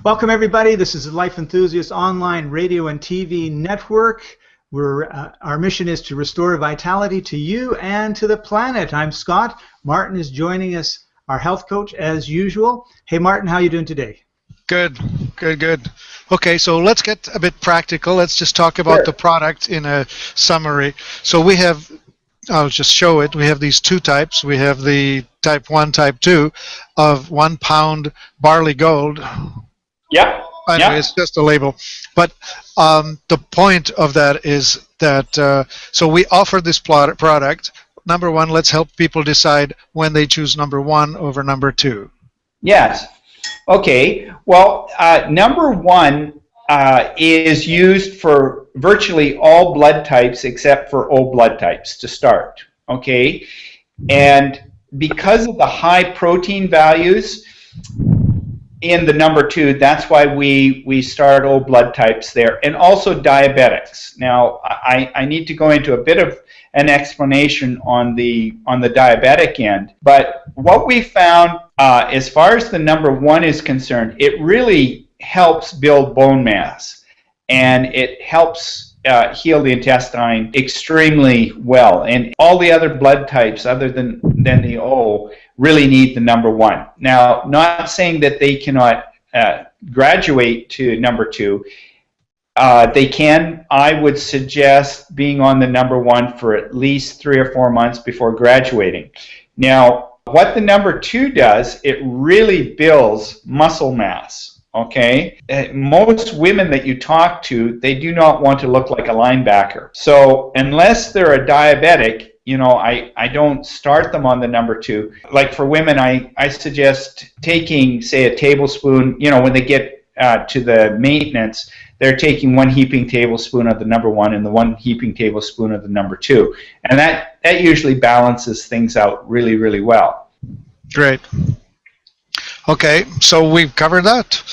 Welcome, everybody. This is the Life Enthusiast Online Radio and TV Network. Our mission is to restore vitality to you and to the planet. I'm Scott. Martin is joining us, our health coach, as usual. Hey, Martin, how are you doing today? Good. Okay, so let's get a bit practical. Let's just talk about the product in a summary. So we have, I'll just show it. We have these two types. We have the type 1, type 2 of 1 pound Barley Gold. Yeah. Anyway, it's just a label. But the point of that is that, so we offer this product. Number one, let's help people decide when they choose number 1 over number 2. Yes. Okay. Well, number 1 is used for virtually all blood types except for O blood types to start. Okay. And because of the high protein values in the number 2, that's why we start O blood types there, and also diabetics. Now, I need to go into a bit of an explanation on the diabetic end, but what we found as far as the number 1 is concerned, it really helps build bone mass, and it helps heal the intestine extremely well. And all the other blood types other than the O really need the number 1. Now, not saying that they cannot graduate to number 2. They can. I would suggest being on the number 1 for at least 3 or 4 months before graduating. Now, what the number 2 does, it really builds muscle mass. Okay, most women that you talk to, they do not want to look like a linebacker. So unless they're a diabetic, you know, I don't start them on the number 2. Like for women, I suggest taking, say, a tablespoon, you know, when they get to the maintenance, they're taking 1 heaping tablespoon of the number 1 and the 1 heaping tablespoon of the number 2. And that usually balances things out really, really well. Great. Okay, so we've covered that.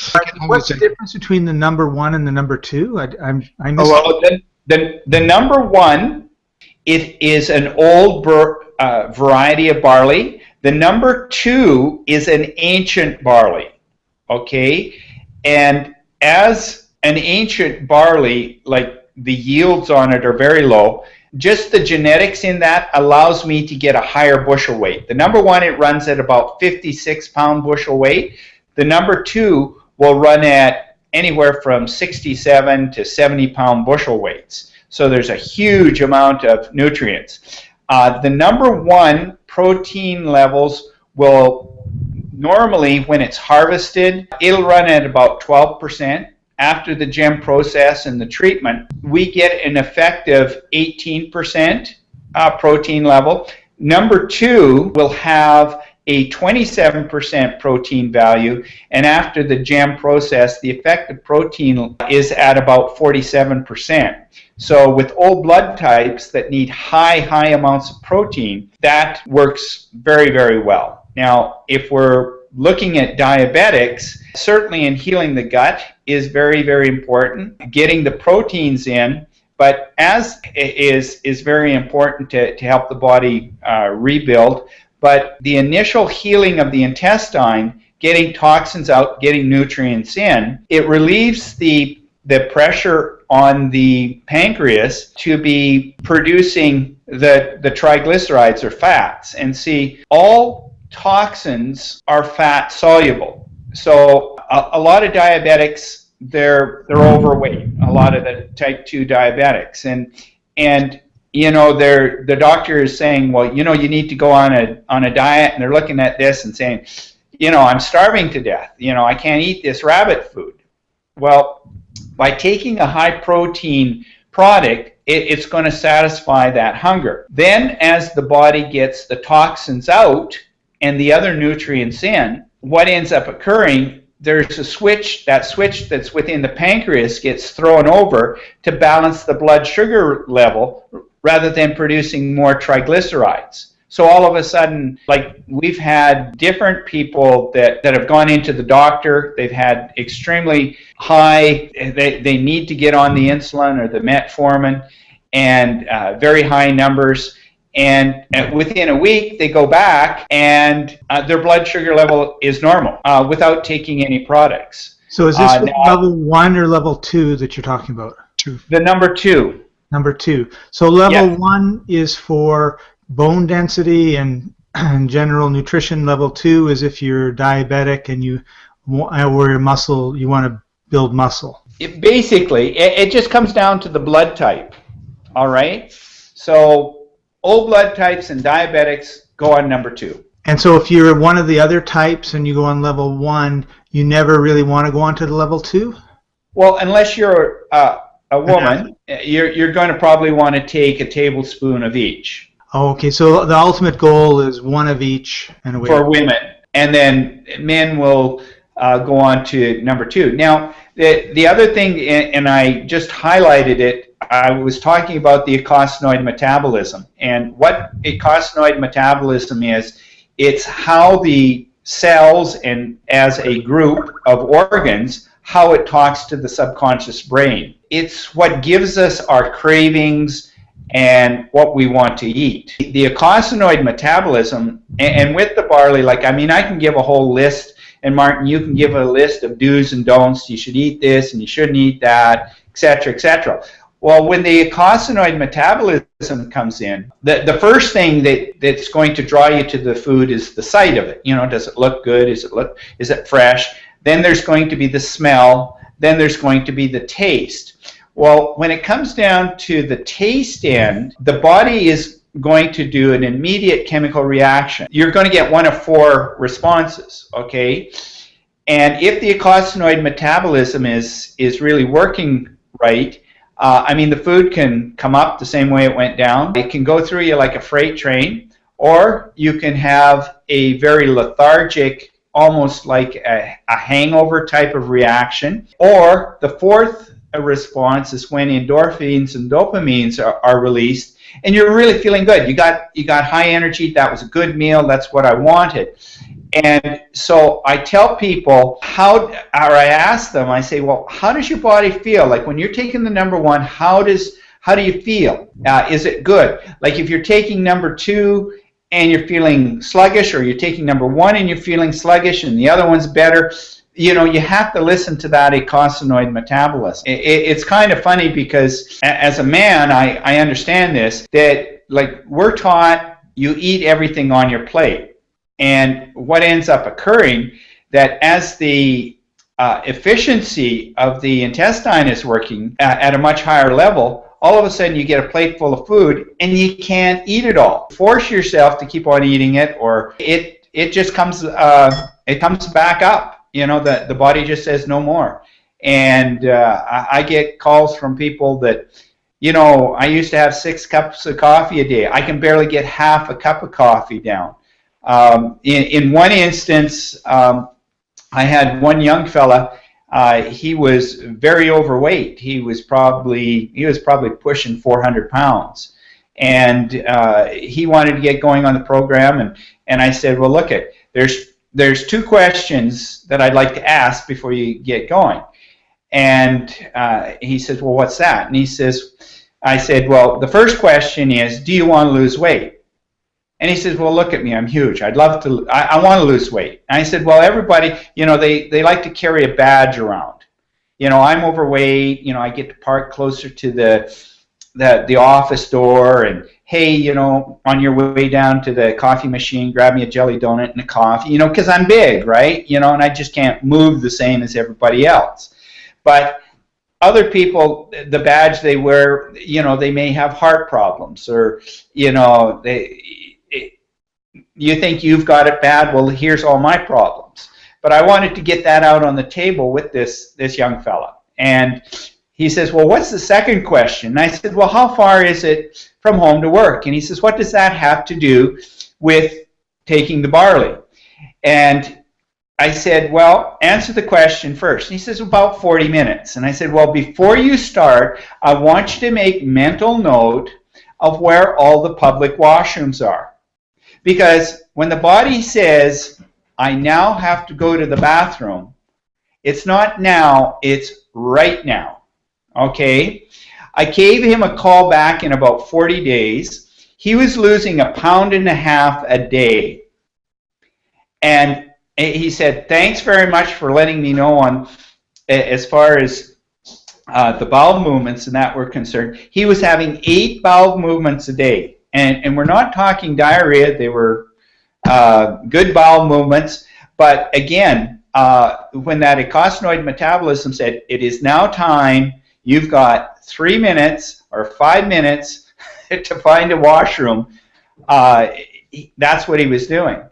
What's the difference between the number 1 and the number 2? I missed well, the number 1, it is an old variety of barley. The number 2 is an ancient barley. Okay, and as an ancient barley, like the yields on it are very low. Just the genetics in that allows me to get a higher bushel weight. The number 1, it runs at about 56 pound bushel weight. The number 2 will run at anywhere from 67 to 70 pound bushel weights. So there's a huge amount of nutrients. The number 1 protein levels will normally, when it's harvested, it'll run at about 12%. After the gem process and the treatment, we get an effective 18% protein level. Number 2 will have a 27% protein value, and after the gem process, the effective protein is at about 47%. So with all blood types that need high amounts of protein, that works very, very well. Now, if we're looking at diabetics, certainly in healing the gut is very, very important. Getting the proteins in, but as is very important to help the body rebuild. But the initial healing of the intestine, getting toxins out, getting nutrients in, it relieves the pressure on the pancreas to be producing the triglycerides or fats. And see, all toxins are fat soluble. So a lot of diabetics, they're overweight. A lot of the type 2 diabetics, and you know, the doctor is saying, well, you know, you need to go on a diet, and they're looking at this and saying, you know, I'm starving to death. You know, I can't eat this rabbit food. Well, by taking a high protein product, it's going to satisfy that hunger. Then as the body gets the toxins out and the other nutrients in, what ends up occurring, there's a switch, that switch that's within the pancreas gets thrown over to balance the blood sugar level rather than producing more triglycerides. So all of a sudden, like, we've had different people that have gone into the doctor, they've had extremely high, they need to get on the insulin or the metformin, and very high numbers. And within a week, they go back and their blood sugar level is normal without taking any products. So is this level 1 or level 2 that you're talking about? 2. The number 2. Number 2. So level 1 is for bone density and general nutrition. Level 2 is if you're diabetic and you want to build muscle. Basically, it just comes down to the blood type. All right. So O blood types and diabetics go on number 2. And so if you're one of the other types and you go on level 1, you never really want to go on to the level 2? Well, unless you're a woman, you're going to probably want to take a tablespoon of each. Okay, so the ultimate goal is one of each and away. For women. And then men will go on to number 2. Now, the other thing, and I just highlighted it, I was talking about the eicosanoid metabolism. And what eicosanoid metabolism is, it's how the cells and as a group of organs, how it talks to the subconscious brain. It's what gives us our cravings and what we want to eat. The eicosanoid metabolism, and with the barley, like, I mean, I can give a whole list, and Martin, you can give a list of do's and don'ts. You should eat this and you shouldn't eat that, etc., etc. Well, when the eicosanoid metabolism comes in, the first thing that's going to draw you to the food is the sight of it. You know, does it look good? Is it fresh? Then there's going to be the smell. Then there's going to be the taste. Well, when it comes down to the taste end, the body is going to do an immediate chemical reaction. You're going to get one of 4 responses, okay? And if the eicosanoid metabolism is really working right, I mean, the food can come up the same way it went down. It can go through you like a freight train, or you can have a very lethargic, almost like a hangover type of reaction. Or the 4th response is when endorphins and dopamines are released, and you're really feeling good. You got high energy. That was a good meal. That's what I wanted. And so I tell people or I ask them, I say, well, how does your body feel? Like when you're taking the number 1, how do you feel? Is it good? Like if you're taking number 2 and you're feeling sluggish, or you're taking number 1 and you're feeling sluggish and the other one's better, you know, you have to listen to that eicosanoid metabolism. It's kind of funny because as a man, I understand this, that like we're taught you eat everything on your plate. And what ends up occurring, that as the efficiency of the intestine is working at a much higher level, all of a sudden you get a plate full of food and you can't eat it all. Force yourself to keep on eating it, or it just comes back up. You know, the body just says no more. And I get calls from people that, you know, I used to have 6 cups of coffee a day. I can barely get half a cup of coffee down. In one instance, I had one young fella. He was very overweight. He was probably pushing 400 pounds, and he wanted to get going on the program. And I said, well, look, there's 2 questions that I'd like to ask before you get going. And he says, well, what's that? And I said, well, the first question is, do you want to lose weight? And he says, well, look at me, I'm huge. I want to lose weight. And I said, well, everybody, you know, they like to carry a badge around. You know, I'm overweight, you know, I get to park closer to the office door, and hey, you know, on your way down to the coffee machine, grab me a jelly donut and a coffee, you know, because I'm big, right? You know, and I just can't move the same as everybody else. But other people, the badge they wear, you know, they may have heart problems, or, you know, you think you've got it bad, well, here's all my problems. But I wanted to get that out on the table with this young fella. And he says, well, what's the second question? And I said, well, how far is it from home to work? And he says, what does that have to do with taking the barley? And I said, well, answer the question first. And he says, about 40 minutes. And I said, well, before you start, I want you to make mental note of where all the public washrooms are. Because when the body says, I now have to go to the bathroom, it's not now, it's right now. Okay? I gave him a call back in about 40 days. He was losing 1.5 pounds a day. And he said, thanks very much for letting me know as far as the bowel movements and that were concerned, he was having 8 bowel movements a day. And we're not talking diarrhea. They were good bowel movements. But again, when that eicosanoid metabolism said, it is now time, you've got 3 minutes or 5 minutes to find a washroom, that's what he was doing.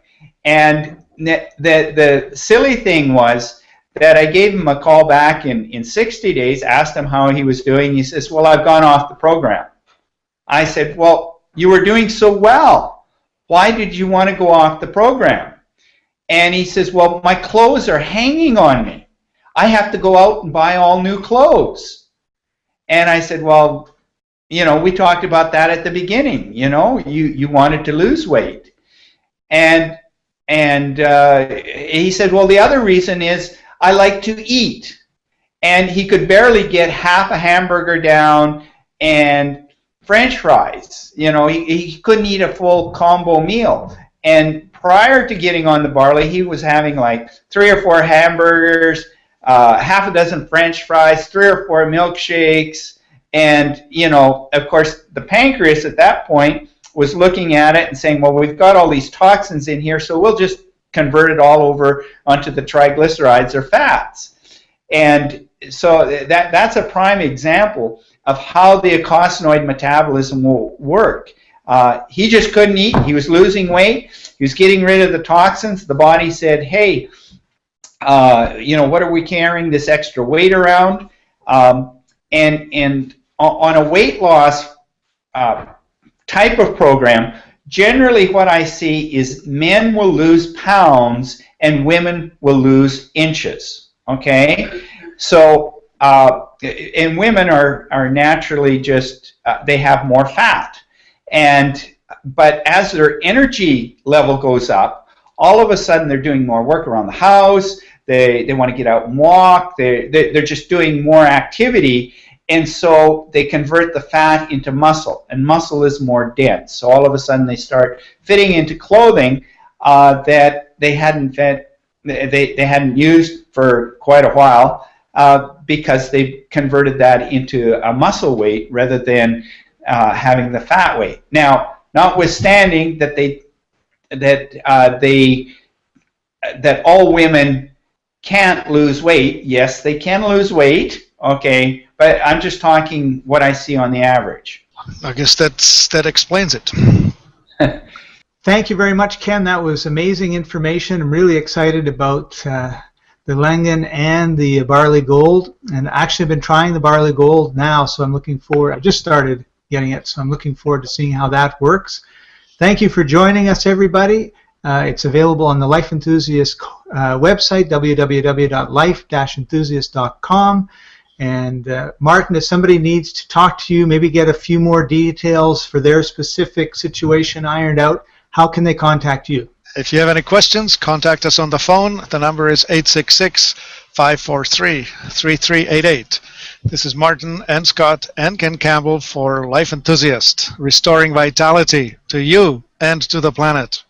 And the silly thing was that I gave him a call back in 60 days, asked him how he was doing. He says, well, I've gone off the program. I said, well, you were doing so well. Why did you want to go off the program? And he says, well, my clothes are hanging on me. I have to go out and buy all new clothes. And I said, well, you know, we talked about that at the beginning. You know, you wanted to lose weight. And he said, well, the other reason is I like to eat. And he could barely get half a hamburger down and French fries. You know, he couldn't eat a full combo meal. And prior to getting on the barley, he was having like 3 or 4 hamburgers, half a dozen French fries, 3 or 4 milkshakes. And, you know, of course, the pancreas at that point was looking at it and saying, well, we've got all these toxins in here, so we'll just convert it all over onto the triglycerides or fats. And so that's a prime example of how the eicosanoid metabolism will work. He just couldn't eat. He was losing weight. He was getting rid of the toxins. The body said, hey, you know, what are we carrying this extra weight around? And on a weight loss type of program, generally what I see is men will lose pounds and women will lose inches. Okay? So, and women are naturally just, they have more fat. But as their energy level goes up, all of a sudden they're doing more work around the house. They want to get out and walk. They're just doing more activity. And so they convert the fat into muscle, and muscle is more dense. So all of a sudden they start fitting into clothing that they hadn't used for quite a while because they converted that into a muscle weight rather than having the fat weight. Now, notwithstanding that all women can't lose weight, yes, they can lose weight. Okay, but I'm just talking what I see on the average. I guess that explains it. Thank you very much, Ken. That was amazing information. I'm really excited about the Langan and the Barley Gold, and actually I've been trying the Barley Gold now, so I'm looking forward. I just started getting it, so I'm looking forward to seeing how that works. Thank you for joining us, everybody. It's available on the Life Enthusiast website, www.life-enthusiast.com. And Martin, if somebody needs to talk to you, maybe get a few more details for their specific situation ironed out, how can they contact you? If you have any questions, contact us on the phone. The number is 866-543-3388. This is Martin and Scott and Ken Campbell for Life Enthusiast, restoring vitality to you and to the planet.